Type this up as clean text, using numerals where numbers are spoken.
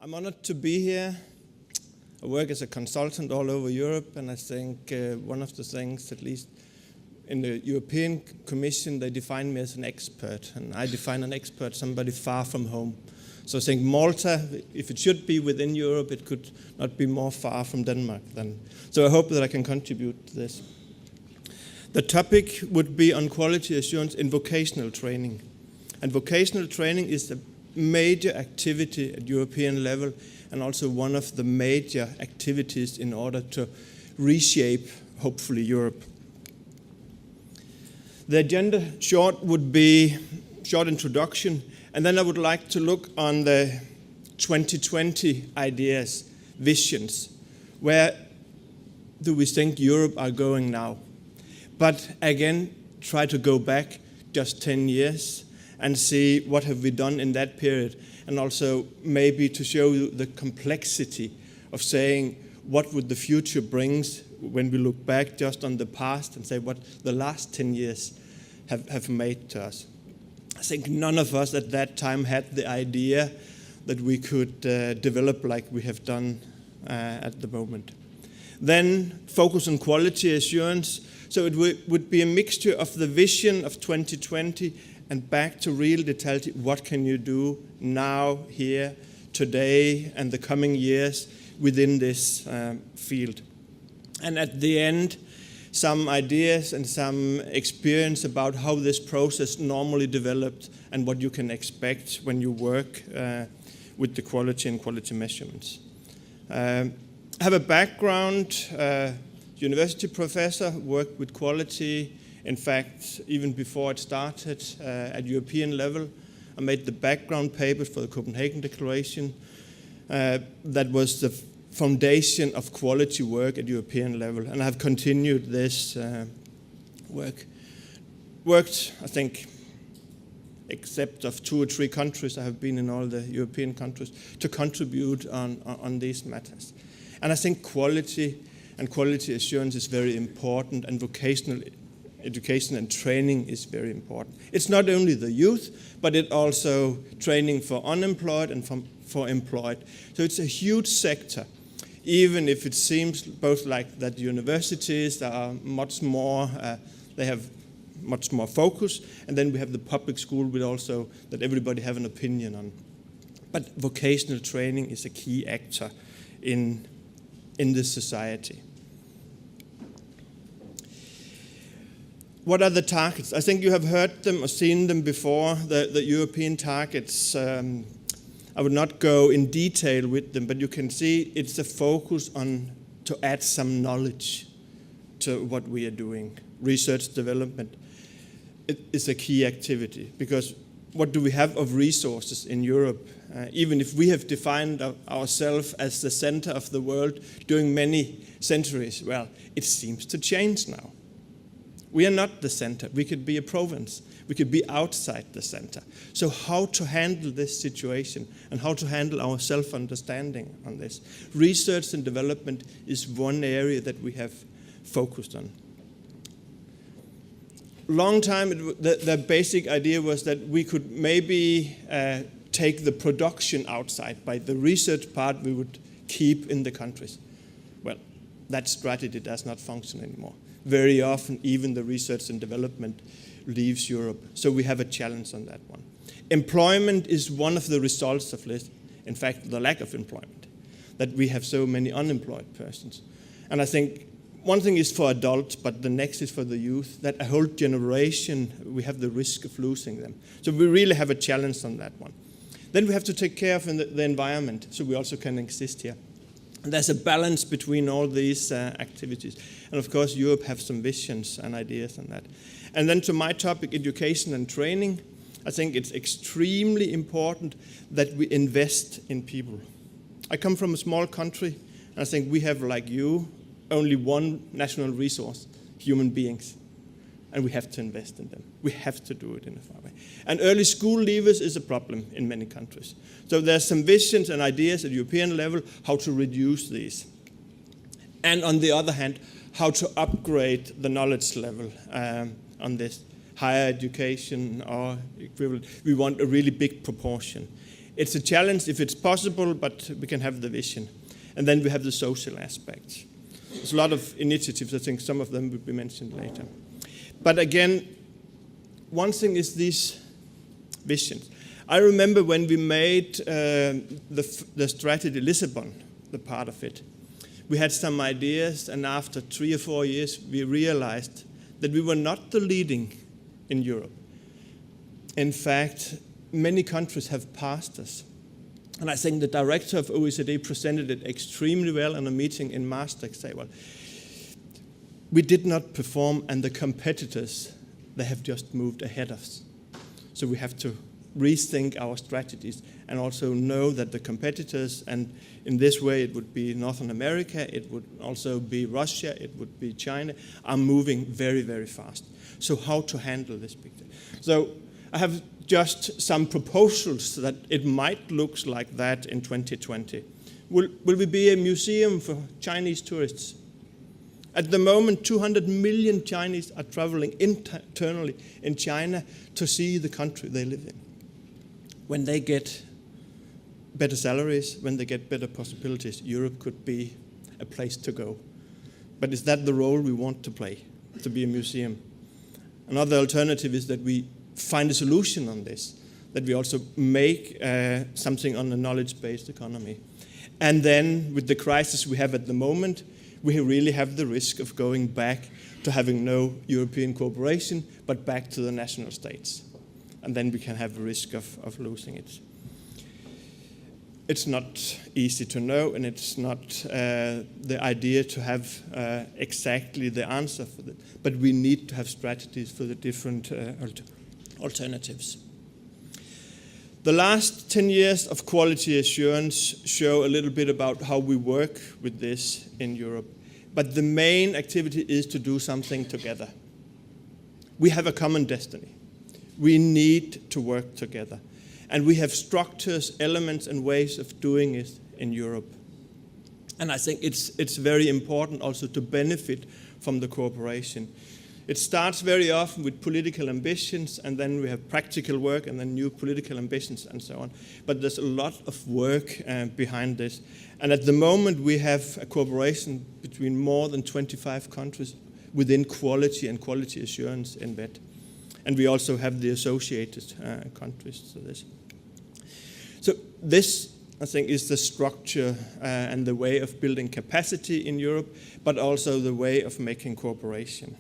I'm honored to be here. I work as a consultant all over Europe, and I think one of the things, at least in the European Commission, they define me as an expert, and I define an expert somebody far from home. So I think Malta, if it should be within Europe, it could not be more far from Denmark then. So I hope that I can contribute to this. The topic would be on quality assurance in vocational training. And vocational training is a major activity at European level, and also one of the major activities in order to reshape, hopefully, Europe. The agenda short would be short introduction, and then I would like to look on the 2020 ideas, visions. Where do we think Europe are going now? But again, try to go back just 10 years and see what have we done in that period, and also maybe to show you the complexity of saying what would the future brings when we look back just on the past and say what the last 10 years have made to us. I think none of us at that time had the idea that we could develop like we have done at the moment. Then focus on quality assurance. So it would be a mixture of the vision of 2020 and back to real detaility. What can you do now, here, today, and the coming years within this field? And at the end, some ideas and some experience about how this process normally developed and what you can expect when you work with the quality and quality measurements. I have a background, university professor, worked with quality. In fact, even before it started at European level, I made the background papers for the Copenhagen Declaration. That was the foundation of quality work at European level, and I have continued this work. Worked, I think, except of 2 or 3 countries, I have been in all the European countries, to contribute on these matters. And I think quality and quality assurance is very important, and vocational education and training is very important. It's not only the youth, but it also training for unemployed and for employed. So it's a huge sector, even if it seems both like that universities are much more, they have much more focus, and then we have the public school with also that everybody have an opinion on. But vocational training is a key actor in this society. What are the targets? I think you have heard them or seen them before, the European targets. I would not go in detail with them, but you can see it's a focus on to add some knowledge to what we are doing. Research development is a key activity, because what do we have of resources in Europe? Even if we have defined ourselves as the center of the world during many centuries, well, it seems to change now. We are not the center. We could be a province. We could be outside the center. So how to handle this situation and how to handle our self-understanding on this? Research and development is one area that we have focused on. Long time, the basic idea was that we could maybe take the production outside. By the research part, we would keep in the countries. Well, that strategy does not function anymore. Very often, even the research and development leaves Europe. So we have a challenge on that one. Employment is one of the results of this. In fact, the lack of employment, that we have so many unemployed persons. And I think one thing is for adults, but the next is for the youth, that a whole generation, we have the risk of losing them. So we really have a challenge on that one. Then we have to take care of the environment, so we also can exist here. And there's a balance between all these activities. And of course, Europe has some visions and ideas on that. And then to my topic, education and training, I think it's extremely important that we invest in people. I come from a small country, and I think we have, like you, only one national resource, human beings. And we have to invest in them. We have to do it in a far way. And early school leavers is a problem in many countries. So there's some visions and ideas at European level how to reduce these. And on the other hand, how to upgrade the knowledge level on this. Higher education or equivalent. We want a really big proportion. It's a challenge if it's possible, but we can have the vision. And then we have the social aspects. There's a lot of initiatives. I think some of them will be mentioned later. But again, one thing is these visions. I remember when we made the strategy Lisbon, the part of it, we had some ideas, and after 3 or 4 years, we realized that we were not the leading in Europe. In fact, many countries have passed us. And I think the director of OECD presented it extremely well in a meeting in Maastricht. Say, well, we did not perform, and the competitors, they have just moved ahead of us. So we have to rethink our strategies and also know that the competitors, and in this way it would be Northern America, it would also be Russia, it would be China, are moving very, very fast. So how to handle this picture? So I have just some proposals that it might look like that in 2020. Will we be a museum for Chinese tourists? At the moment, 200 million Chinese are traveling internally in China to see the country they live in. When they get better salaries, when they get better possibilities, Europe could be a place to go. But is that the role we want to play, to be a museum? Another alternative is that we find a solution on this, that we also make something on a knowledge-based economy. And then with the crisis we have at the moment, we really have the risk of going back to having no European cooperation, but back to the national states. And then we can have a risk of losing it. It's not easy to know, and it's not the idea to have exactly the answer for that. But we need to have strategies for the different alternatives. The last 10 years of quality assurance show a little bit about how we work with this in Europe. But the main activity is to do something together. We have a common destiny. We need to work together. And we have structures, elements, and ways of doing it in Europe. And I think it's very important also to benefit from the cooperation. It starts very often with political ambitions, and then we have practical work, and then new political ambitions, and so on. But there's a lot of work behind this. And at the moment, we have a cooperation between more than 25 countries within quality and quality assurance in VET. And we also have the associated countries to this. So this, I think, is the structure and the way of building capacity in Europe, but also the way of making cooperation.